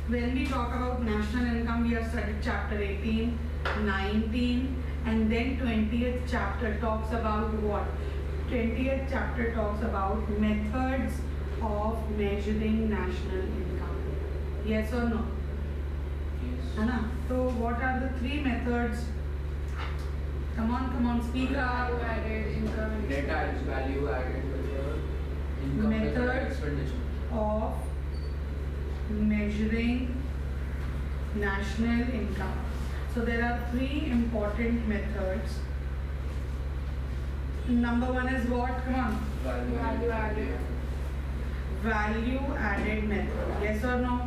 When we talk about national income, we have studied chapter 18, 19, and then 20th chapter talks about what? 20th chapter talks about methods of measuring national income. Yes or no? Yes. Anna, so what are the three methods? Come on, speak up. Value added income. Net adds value added method, income method, and Methods expenditure. of measuring national income. So there are three important methods. Number one is what? Come on. Value added. Value added method. Yes or no?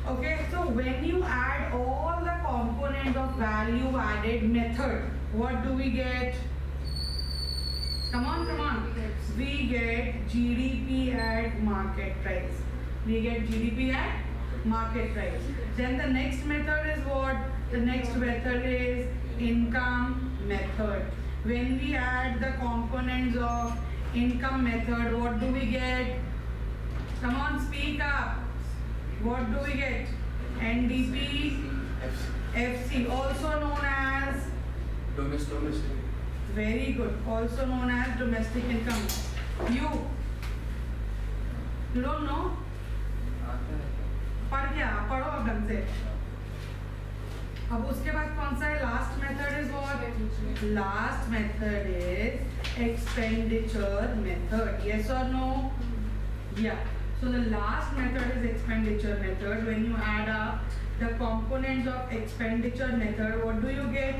Okay, so when you add all the components of value added method, what do we get? Come on. We get GDP at market price. We get GDP at market price. Then the next method is what? The next method is income method. When we add the components of income method, what do we get? Come on, speak up. What do we get? NDP, FC, also known as Domestic. very good, also known as domestic income. You don't know? पढ़ क्या? पढ़ो अब ढंग से. अब उसके बाद कौन सा है? Last method is what? Last method is expenditure method. Yes और no? Yeah. So the last method is expenditure method. When you add up the components of expenditure method, what do you get?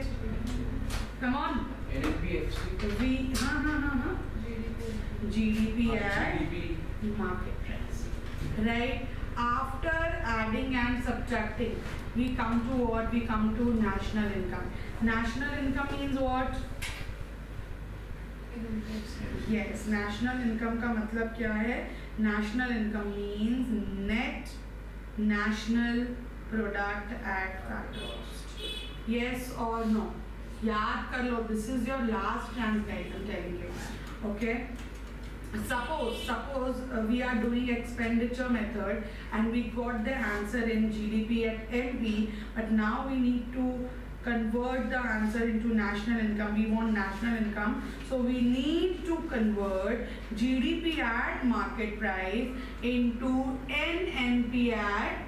Come on. NNP, FC. GDP at GDP. market price. Right? After adding and subtracting, we come to what? We come to national income. National income means what? Yes, national income का मतलब क्या है? National income means net national product at factor cost. Yes or no? याद कर लो. This is your last chance, guys. I'm telling you. Okay. Suppose we are doing expenditure method and we got the answer in GDP at MP, but now we need to convert the answer into national income. We want national income, so we need to convert GDP at market price into NNP at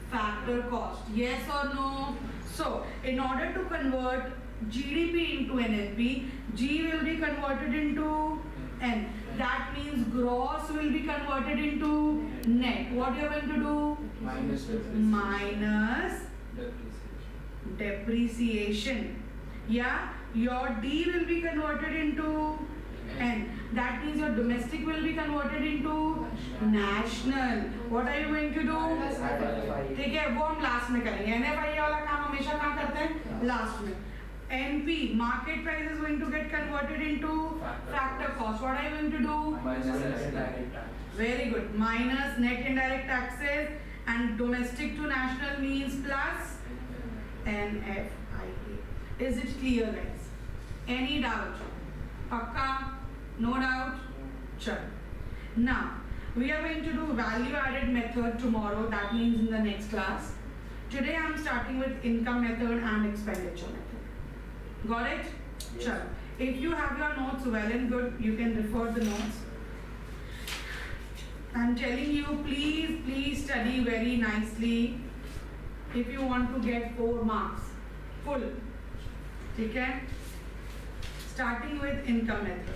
factor cost. Yes or no? So in order to convert GDP into NNP, G will be converted into N. That means gross will be converted into net. What you are going to do? Minus depreciation. Yeah, your D will be converted into N. That means your domestic will be converted into national. What are you going to do? ठीक है, वो हम last में करेंगे. NFI वाला काम हमेशा कहाँ करते हैं? लास्ट में. NP, market price is going to get converted into factor cost. What are you going to do? Minus. Very good. Minus net indirect taxes, and domestic to national means plus NFIA. Is it clear, guys? Any doubt? Pakka? No doubt? Sure. Now, we are going to do value added method tomorrow. That means in the next class. Today I am starting with income method and expenditure method. Got it? Yes. Sure. If you have your notes, well and good, you can refer the notes. I'm telling you, please study very nicely if you want to get 4 marks. Full. Okay? Starting with income method.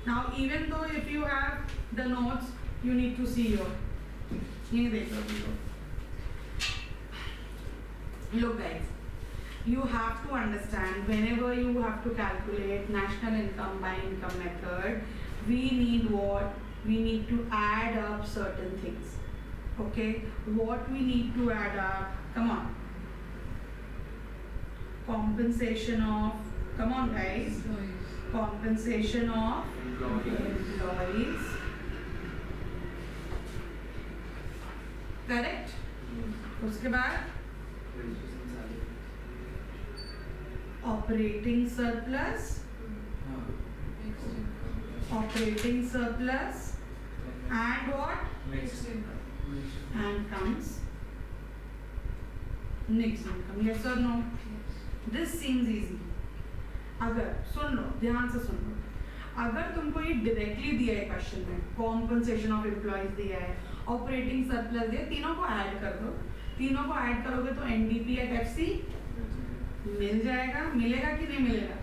Now, even though if you have the notes, you need to see your. Look, guys. You have to understand, whenever you have to calculate national income by income method, we need what? We need to add up certain things. Okay? What we need to add up? Come on. Compensation of, come on guys. Compensation of employees. Correct? उसके बाद operating surplus and what? Mixed income. and comes mixed income. Yes or no? This seems easy. अगर सुन लो, ध्यान से सुन लो, अगर तुमको ये directly दिया है क्वेश्चन में, कॉम्पनसेशन ऑफ एम्प्लॉइज दिया है, ऑपरेटिंग सरप्लस दिया, तीनों को ऐड कर दो, तीनों को ऐड करोगे तो एनडीपी एट एफसी मिल जाएगा, मिलेगा कि नहीं मिलेगा?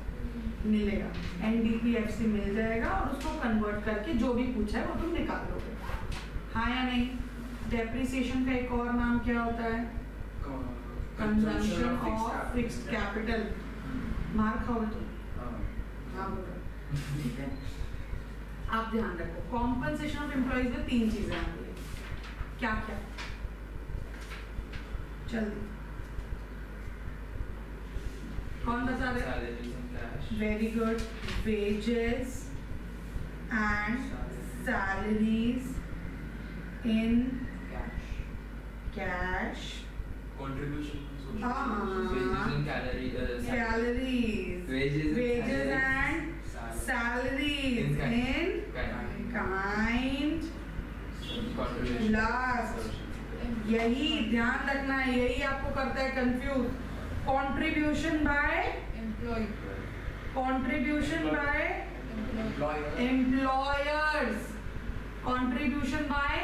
मिलेगा, एनडीपी एफसी मिल जाएगा और उसको कन्वर्ट करके जो भी पूछा है वो तुम निकाल लोगे, हाँ या नहीं? डेप्रिसिएशन का एक और नाम क्या होता है? Consumption of fixed capital. मार खाओगे तुम? हाँ बोलो, ठीक है। आप ध्यान रखो, कॉम्पनसेशन ऑफ एम्प्लॉइज में 3 चीजें आती है, क्या क्या? जल्दी कौन बता रहे? Very good. Wages and salaries in cash, contribution wages and calories, wages and salaries in kind, last, यही ध्यान रखना है, यही आपको करता है confuse. Contribution by employers, contribution by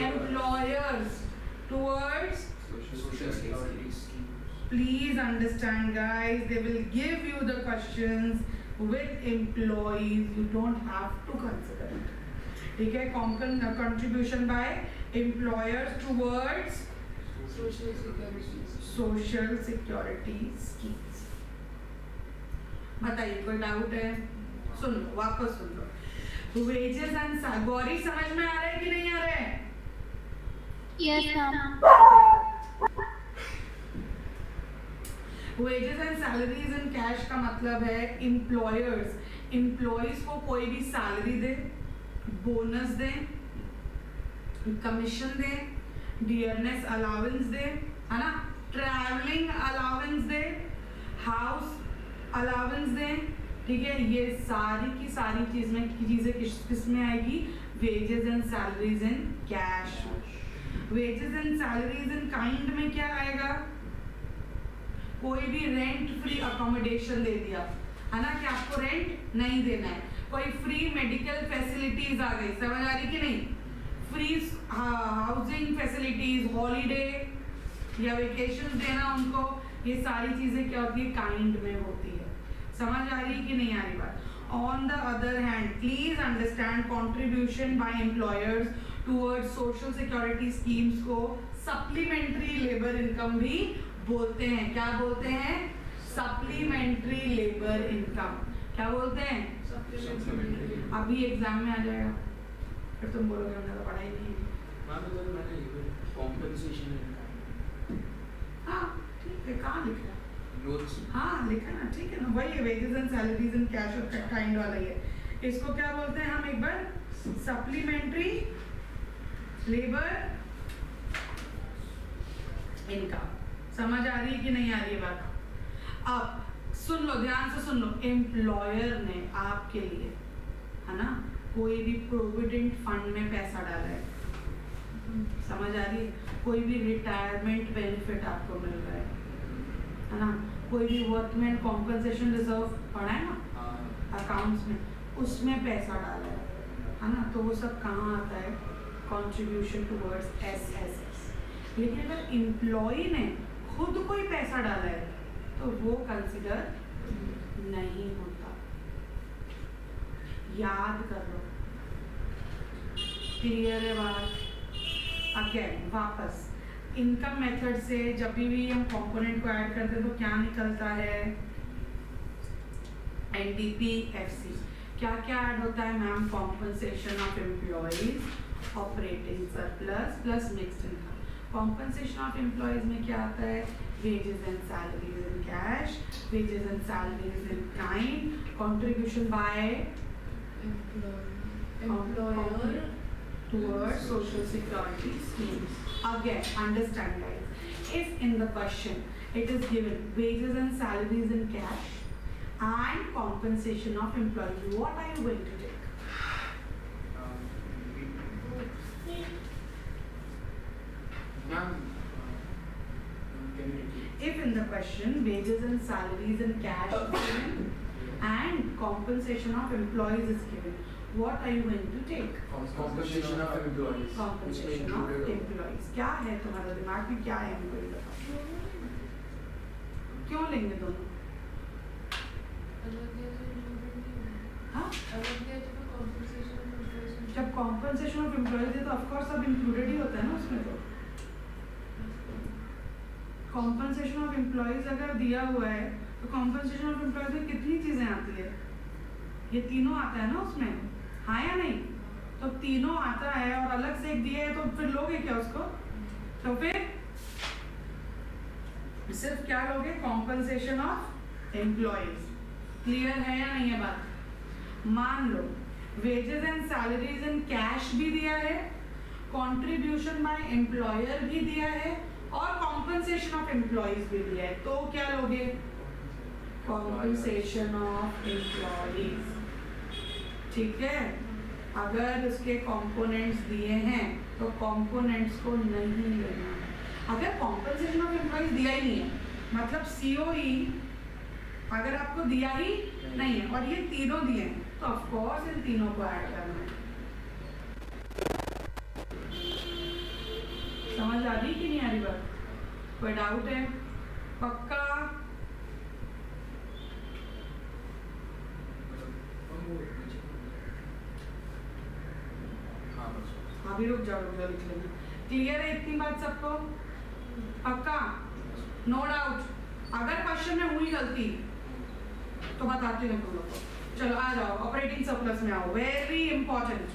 employers towards, please understand guys, they will give you the questions with employees, you don't have to consider it, ठीक है? contribution by employers towards social security schemes। बताइए कोई doubt है? सुन लो, वापस सुन लो। wages and Gauri समझ में आ रहा है कि नहीं आ रहा है? Yes, ma'am. Wages and salaries in cash का मतलब है एम्प्लॉयर्स, एम्प्लॉयज को कोई भी सैलरी दे, बोनस दे, कमीशन दे, डियरनेस अलाउंस दे, है ना, ट्रैवलिंग अलाउंस दे, हाउस अलाउंस दे, ठीक है? ये सारी की सारी चीजें किस में आएगी? Wages and salaries in cash. Wages and salaries in kind में क्या आएगा? कोई भी रेंट फ्री अकोमोडेशन दे दिया, है ना, कि आपको रेंट नहीं देना है, कोई फ्री मेडिकल फैसिलिटीज आ गई, समझ आ रही कि नहीं? फ्री हाउसिंग फैसिलिटीज, हॉलीडे या वेकेशन देना उनको, ये सारी चीजें क्या होती है? काइंड में होती है। समझ आ रही कि नहीं आ रही बात? On the other hand please understand contribution by employers towards social security schemes को सप्लीमेंट्री लेबर इनकम भी बोलते हैं। क्या बोलते हैं? Supplementary labour income. क्या बोलते हैं? अभी एग्जाम में आ जाएगा, फिर तुम बोलोगे हमने तो पढ़ा ही नहीं है। हाँ ठीक है, कहाँ लिखा है? हाँ लिखा ना, ठीक है ना, वही है, wages and salaries in cash और काइंड वाला ही है। इसको क्या बोलते हैं हम? एक बार सप्लीमेंट्री लेबर इनकम। समझ आ रही है कि नहीं आ रही है बात? अब सुन लो, ध्यान से सुन लो, एम्प्लॉयर ने आपके लिए, है ना, कोई भी प्रोविडेंट फंड में पैसा डाला है, समझ आ रही है? कोई भी रिटायरमेंट बेनिफिट आपको मिल रहा है ना, कोई भी वर्कमैन कॉम्पनसेशन रिजर्व पड़ा है ना अकाउंट्स में, उसमें पैसा डाला है ना, तो वो सब कहाँ आता है? Contribution towards SSS. लेकिन अगर एम्प्लॉय ने खुद कोई पैसा डाला है तो वो कंसिडर नहीं होता, याद कर लो। क्लियर है बात? अगेन वापस इनकम मेथड से जब भी हम कंपोनेंट को ऐड करते हैं तो क्या निकलता है? NDP FC. क्या क्या ऐड होता है ma'am? Compensation of employees, operating surplus plus mixed income. Compensation of employees में क्या आता है? Wages and salaries in cash, wages and salaries in kind, contribution by employer towards social security schemes. Again, understand guys, if in the question it is given wages and salaries in cash and compensation of employees, what are you going to take? the question, wages and salaries and cash is given and compensation of employees is given. What are you going to take? Compensation of employees. Compensation of employees. क्या है तुम्हारे दिमाग में, क्या है हमको ये बताओ? क्यों लेंगे दोनों? हाँ? जब compensation of employees है तो of course सब included ही होता है ना उसमें तो. Compensation of employees अगर दिया हुआ है तो compensation of employees में कितनी चीजें आती है? ये तीनों आता है ना उसमें, हाँ या नहीं? तो तीनों आता है और अलग से एक दिया है तो फिर लोगे क्या उसको? तो फिर सिर्फ क्या लोगे? compensation of employees. क्लियर है या नहीं है बात? मान लो wages and salaries and cash भी दिया है, contribution by employer भी दिया है और compensation of employees भी दिया है, तो क्या लोगे? compensation of employees. ठीक है? अगर उसके components दिए हैं तो components को नहीं लेना है. अगर compensation of employees दिया ही नहीं है, मतलब COE अगर आपको दिया ही नहीं है और ये तीनों दिए हैं तो ऑफ कोर्स इन तीनों को ऐड करना है. समझ आ रही कि नहीं आ रही बात? कोई डाउट है? पक्का? अभी रुक जाओ लिख लेना. क्लियर है इतनी बात सबको? पक्का? No doubt. अगर क्वेश्चन में हुई गलती तो बताती हूँ तुम लोग को. चलो आ जाओ ऑपरेटिंग सरप्लस में आओ. Very important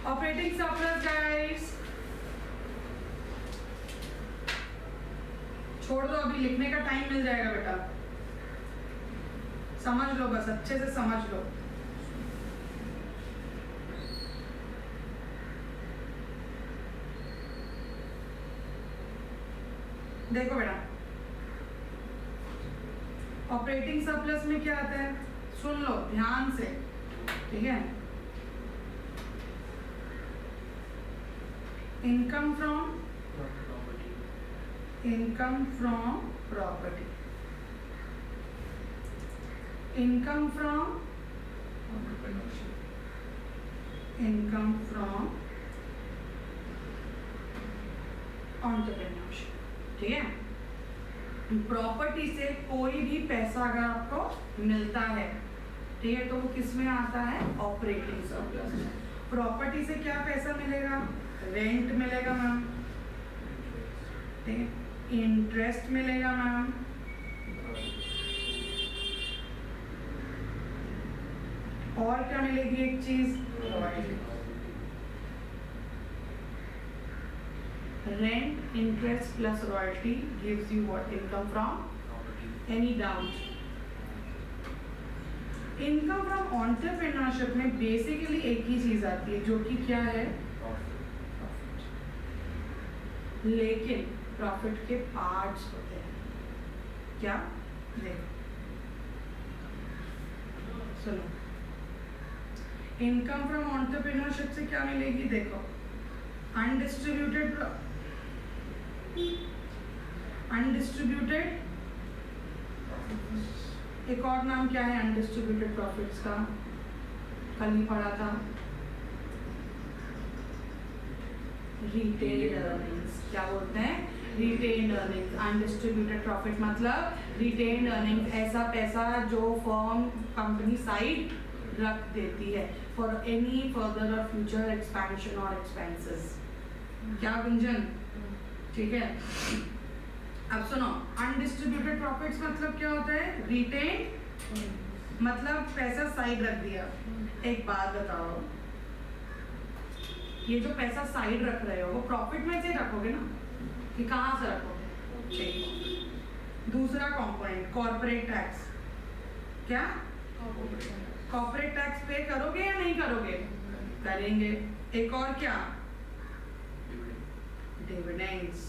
operating surplus guys. छोड़ दो, अभी लिखने का टाइम मिल जाएगा बेटा. समझ लो, बस अच्छे से समझ लो. देखो बेटा, ऑपरेटिंग सरप्लस में क्या आता है? सुन लो ध्यान से, ठीक है? Income from property, income from entrepreneurship. ठीक है? प्रॉपर्टी से कोई भी पैसा अगर आपको मिलता है, ठीक है, तो वो किस में आता है? ऑपरेटिंग सरप्लस में. प्रॉपर्टी से क्या पैसा मिलेगा? रेंट मिलेगा मैम, ठीक है, इंटरेस्ट मिलेगा मैम, और क्या मिलेगी एक चीज? Royalty. Rent, interest plus royalty gives you what? Income from? Any doubt? Income from entrepreneurship में basically एक ही चीज आती है जो कि क्या है? Profit. लेकिन प्रॉफिट के पार्ट्स होते हैं. क्या? देखो सुनो, इनकम फ्रॉम एंटरप्रेन्योरशिप से क्या मिलेगी? देखो, अनडिस्ट्रीब्यूटेड एक और नाम क्या है अनडिस्ट्रीब्यूटेड प्रॉफिट्स का? कल ही पढ़ा था, रिटेन्ड अर्निंग्स. क्या बोलते हैं? Retained earnings. अनडिस्ट्रीब्यूटेड प्रॉफिट मतलब रिटेन्ड अर्निंग्स, ऐसा पैसा जो फर्म कंपनी साइड रख देती है फॉर एनी फर्दर और फ्यूचर एक्सपेंशन और एक्सपेंसेस. क्या गुंजन? ठीक है? अब सुनो, अनडिस्ट्रीब्यूटेड प्रॉफिट्स मतलब क्या होता है? रिटेन मतलब पैसा साइड रख दिया. एक बात बताओ, ये जो पैसा साइड रख रहे हो वो प्रॉफिट में से रखोगे ना, कि कहाँ से रखोगे? ठीक. दूसरा कंपोनेंट कॉर्पोरेट टैक्स. क्या? कॉर्पोरेट टैक्स पे करोगे या नहीं करोगे? करेंगे. एक और क्या? डिविडेंड्स.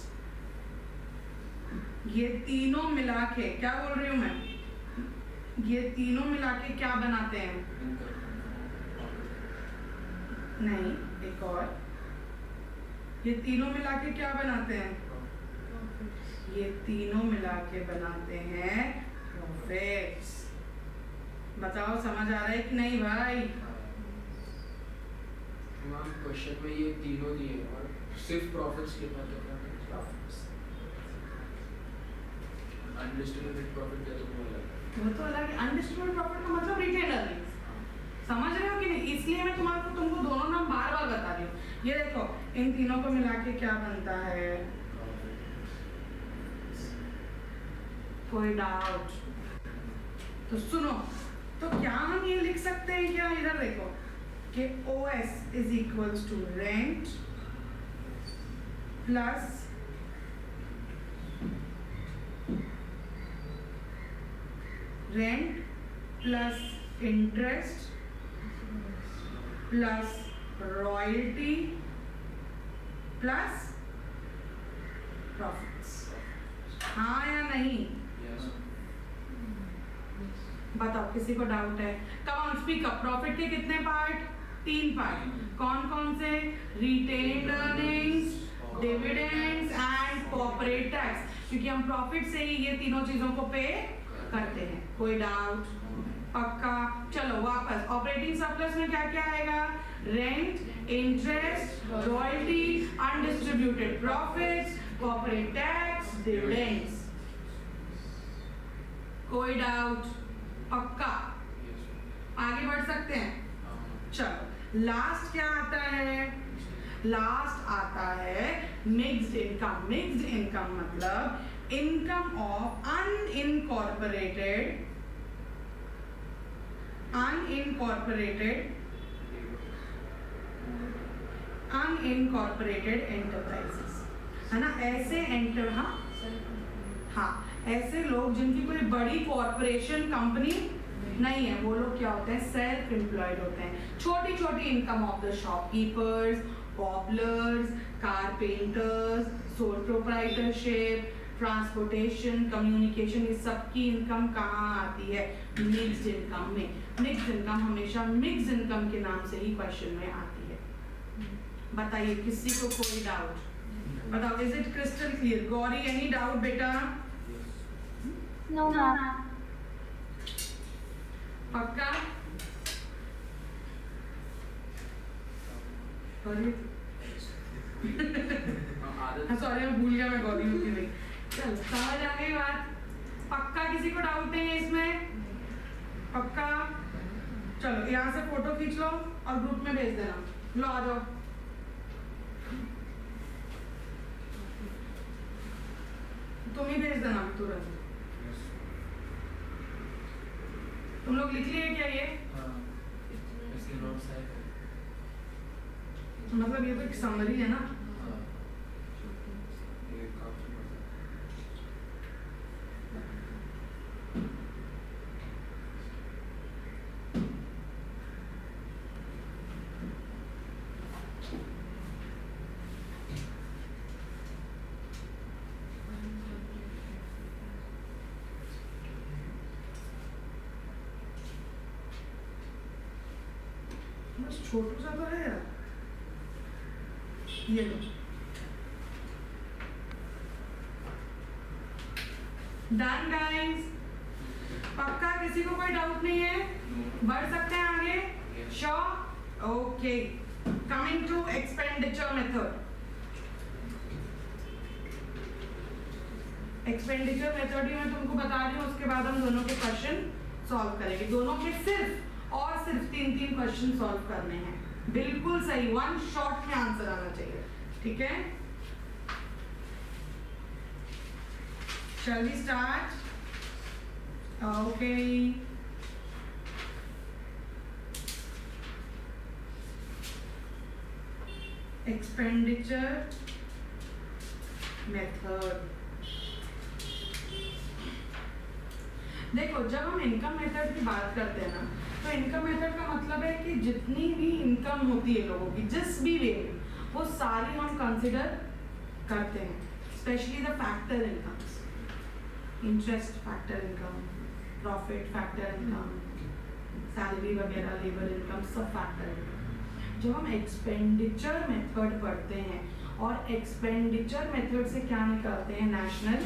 ये तीनों मिला के, क्या बोल रही हूँ मैं? ये तीनों मिला के क्या बनाते हैं? नहीं, एक और, ये तीनों मिला के क्या बनाते हैं? ये तीनों मिला के बनाते हैं प्रॉफिट्स। बताओ समझ आ रहा है कि नहीं भाई? मैम क्वेश्चन में ये तीनों दिए और सिर्फ प्रॉफिट्स के बात कर रहे हैं। प्रॉफिट्स अनडिस्ट्रीब्यूटेड प्रॉफिट का तो वो अलग है। वो तो अलग है। अनडिस्ट्रीब्यूटेड प्रॉफिट का मतलब रिटेन अर्निंग्स, समझ रहे हो कि नहीं? इसलिए मैं तुमको दोनों नाम बार बार बता रही हूँ। ये देखो इन तीनों को मिला के क्या बनता है? कोई डाउट? तो सुनो, तो क्या हम ये लिख सकते हैं क्या? इधर देखो कि OS is equals to rent plus interest plus royalty plus profits. हाँ या नहीं? Yes. बताओ किसी को डाउट है? Come on speak up. Profit के कितने पार्ट? 3 पार्ट। कौन कौन से? Retained earnings, dividends and corporate tax, क्योंकि हम प्रॉफिट से ही ये तीनों चीजों को पे करते हैं। कोई डाउट? पक्का? चलो वापस ऑपरेटिंग सरप्लस में क्या क्या आएगा? Rent, interest, royalty, undistributed profits, corporate tax, dividends. कोई डाउट? पक्का? आगे बढ़ सकते हैं? चलो लास्ट क्या आता है? लास्ट आता है मिक्स्ड इनकम। मिक्स्ड इनकम मतलब इनकम ऑफ अनइनकॉर्पोरेटेड एंटरप्राइजेस, है ना? ऐसे ऐसे लोग जिनकी कोई बड़ी कॉर्पोरेशन कंपनी नहीं है, वो लोग क्या होते हैं? सेल्फ एम्प्लॉयड होते हैं। छोटी छोटी income of the shopkeepers, cobblers, carpenters, sole proprietorship, transportation, communication, ये सब की इनकम कहाँ आती है? मिक्स्ड इनकम में। मिक्स्ड इनकम हमेशा मिक्स्ड इनकम के नाम से ही क्वेश्चन में आती है। बताइए किसी को कोई डाउट? बताओ, is it crystal clear? Gauri any doubt बेटा? No, ma'am. पक्का? सॉरी मैं भूल गया मैं गौरी हूँ कि नहीं। चल समझ आ गई बात? पक्का? किसी को डाउट नहीं है इसमें? पक्का? चलो यहाँ से फोटो खींच लो और ग्रुप में भेज देना। लो आ जाओ। तुम ही भेज देना तुरंत। तुम लोग लिख लिए क्या ये? इसके नोट्स है। मतलब ये तो एक समरी है ना? ये काफी बस छोटू सा तो है यार। ये लो। Done guys? पक्का? किसी को कोई डाउट नहीं है? बढ़ सकते हैं आगे? Sure? Okay. Coming to expenditure method. Expenditure method ही मैं तुमको बता रही हूँ, उसके बाद हम दोनों के क्वेश्चन सॉल्व करेंगे। दोनों के सिर्फ 3 क्वेश्चन सॉल्व करने हैं। बिल्कुल सही, 1 शॉट में आंसर आना चाहिए। ठीक है, shall we start? Okay. Expenditure method. देखो, जब हम इनकम मेथड की बात करते हैं ना, तो इनकम मेथड का मतलब है कि जितनी भी इनकम होती है लोगों की, जिस भी वे में, वो सारी हम कंसिडर करते हैं। Specially the factor incomes, interest factor income, profit factor income, salary वगैरह, लेबर इनकम, सब फैक्टर इनकम। जब हम एक्सपेंडिचर मेथड पढ़ते हैं और एक्सपेंडिचर मेथड से क्या निकालते हैं, नेशनल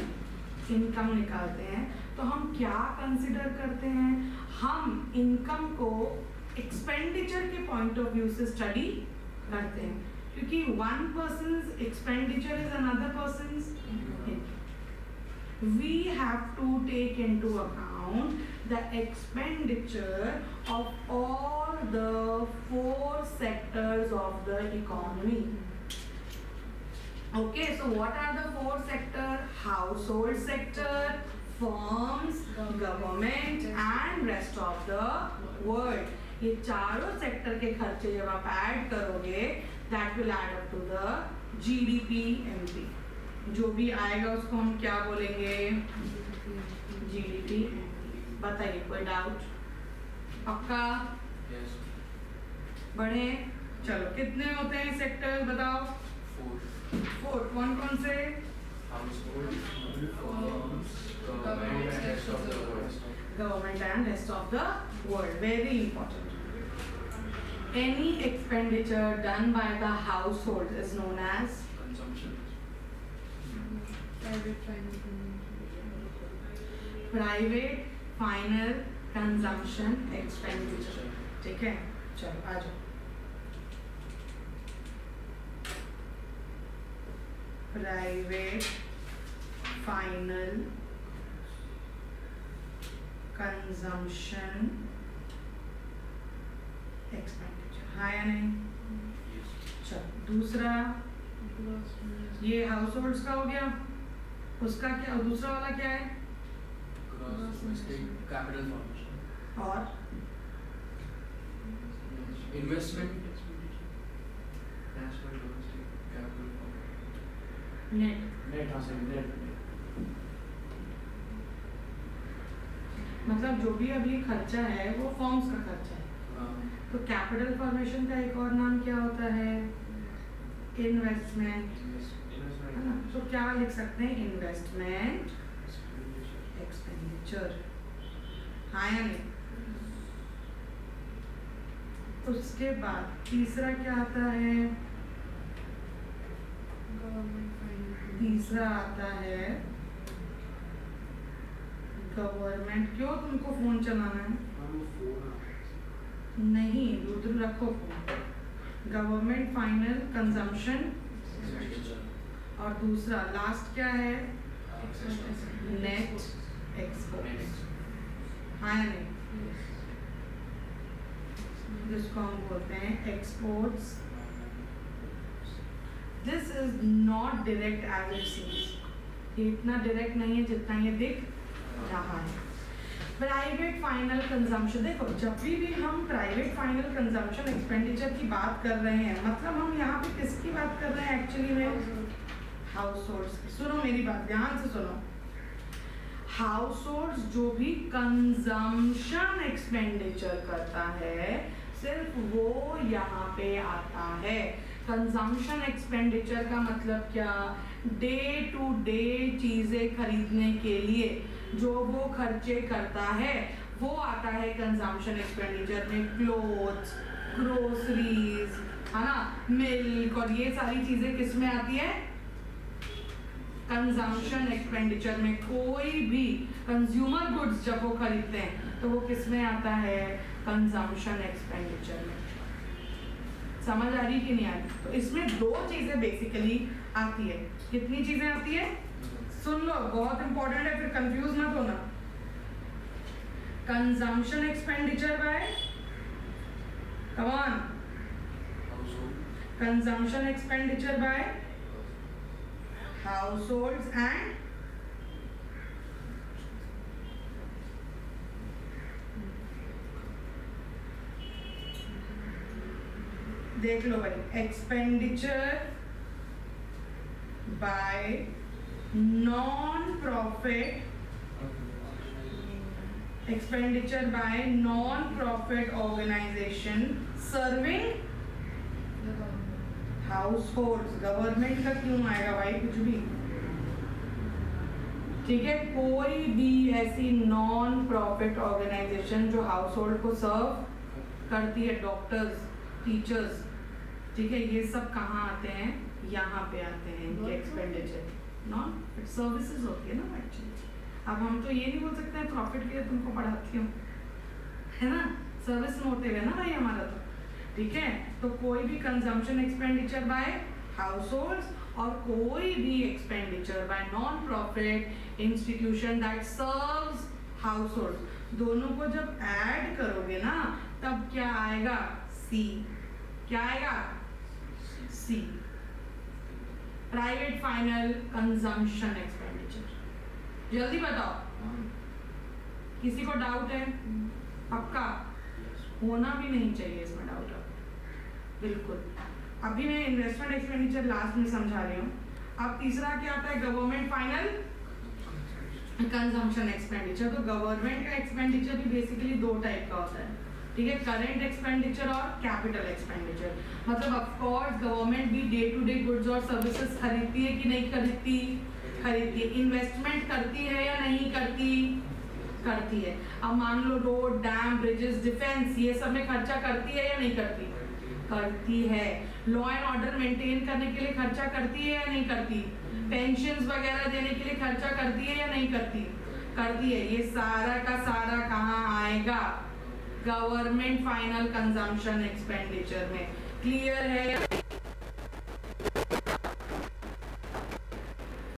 इनकम निकालते हैं तो हम क्या कंसिडर करते हैं, हम इनकम को एक्सपेंडिचर के पॉइंट ऑफ व्यू से स्टडी करते हैं, क्योंकि one persons expenditure is another persons income. We have to take into account the expenditure of all the 4 sectors of the economy. Okay, so what are the 4 sectors? Household sector, firms, government and rest of the world. ये चारों sector के खर्चे जब आप add करोगे, that will add up to the GDP MP. जो भी आएगा उसको हम क्या बोलेंगे, GDP. बताइए, कोई डाउट? पक्का? Yes. बढ़े? चलो, कितने होते हैं सेक्टर बताओ? 4. कौन कौन से? Household, firms, government and rest of the world. Government and rest of the world. Very important. Any expenditure done by the household is known as Consumption. private final consumption expenditure. ठीक है, चलो आ जाओ. Private final consumption expenditure. हाँ या नहीं? Yes. चलो दूसरा, ये हाउस होल्ड्स का हो गया. उसका क्या, दूसरा वाला क्या है? Gross domestic capital formation. और Investment expenditure. National domestic capital formation. Net. Net, हाँ सही, net. मतलब जो भी अभी खर्चा है वो फॉर्म्स का खर्चा है. तो कैपिटल फॉर्मेशन का एक और नाम क्या होता है? इन्वेस्टमेंट. है ना? तो क्या लिख सकते हैं? Investment expenditure. हाँ या नहीं? उसके बाद तीसरा क्या आता है? तीसरा आता है गवर्नमेंट. क्यों तुमको फोन चलाना है? नहीं, रुद्र रखो फोन. Government final consumption. और दूसरा लास्ट क्या है? Net export. हाँ या नहीं? जिसको हम बोलते हैं exports. This is not direct as it seems. ये इतना डायरेक्ट नहीं है जितना ये दिख रहा है. Private final consumption. देखो, जब भी हम प्राइवेट फाइनल कंजम्पशन एक्सपेंडिचर की बात कर रहे हैं, मतलब हम यहाँ पे किसकी बात कर रहे हैं एक्चुअली में? हाउस होल्ड्स की. सुनो मेरी बात, ध्यान से सुनो. हाउस होल्ड्स जो भी कंजम्पशन एक्सपेंडिचर करता है, सिर्फ वो यहाँ पे आता है. कंजम्पशन एक्सपेंडिचर का मतलब क्या? डे टू डे चीज़ें खरीदने के लिए जो वो खर्चे करता है वो आता है कंजम्पशन एक्सपेंडिचर में. क्लोथ्स, ग्रोसरीज, है ना, मिल्क और ये सारी चीज़ें किस में आती है? कंजम्पशन एक्सपेंडिचर में. कोई भी कंज्यूमर गुड्स जब वो खरीदते हैं तो वो किस में आता है? कंजम्पशन एक्सपेंडिचर में. समझ आ रही कि नहीं आ रही? तो इसमें 2 चीज़ें बेसिकली आती है. कितनी चीज़ें आती है? सुन लो, बहुत इंपॉर्टेंट है, फिर कंफ्यूज मत होना. Consumption expenditure by, come on, consumption expenditure by households and देख लो भाई, expenditure by non profit, expenditure by non profit organisation serving household. Government का क्यों आएगा भाई कुछ भी? ठीक है, कोई भी ऐसी नॉन प्रॉफिट ऑर्गेनाइजेशन जो हाउस होल्ड को सर्व करती है, डॉक्टर्स, टीचर्स, ठीक है, ये सब कहाँ आते हैं? यहाँ पे आते हैं इनके एक्सपेंडिचर. नॉन सर्विसेज होती है ना एक्चुअली। अब हम तो ये नहीं बोल सकते हैं प्रॉफिट के लिए तुमको पढ़ाती हूँ, है ना, सर्विस मोटिव है ना भाई हमारा तो, ठीक है। तो कोई भी consumption expenditure bye house hold और कोई भी expenditure by non profit institution that serves house hold, दोनों को जब ऐड करोगे ना तब क्या आएगा, सी। क्या आएगा, सी, प्राइवेट फाइनल कंजम्पशन एक्सपेंडिचर। जल्दी बताओ, किसी को डाउट है? पक्का? होना भी नहीं चाहिए इसमें डाउट अब, बिल्कुल। अभी मैं इन्वेस्टमेंट एक्सपेंडिचर लास्ट में समझा रही हूँ। अब तीसरा क्या आता है, गवर्नमेंट फाइनल कंजम्पशन एक्सपेंडिचर। तो गवर्नमेंट का एक्सपेंडिचर भी बेसिकली दो टाइप का होता है, ठीक है, करंट एक्सपेंडिचर और कैपिटल एक्सपेंडिचर। मतलब ऑफ कोर्स गवर्नमेंट भी डे टू डे गुड्स और सर्विसेज खरीदती है कि नहीं खरीदती, खरीदती है। इन्वेस्टमेंट करती है या नहीं करती, करती है। अब मान लो रोड, डैम, ब्रिजेस, डिफेंस, ये सब में खर्चा करती है या नहीं करती, करती है। लॉ एंड ऑर्डर मेंटेन करने के लिए खर्चा करती है या नहीं करती, पेंशन्स वगैरह देने के लिए खर्चा करती है या नहीं करती, करती है। ये सारा का सारा कहाँ आएगा, गवर्नमेंट फाइनल कंजम्पशन एक्सपेंडिचर में। क्लियर है?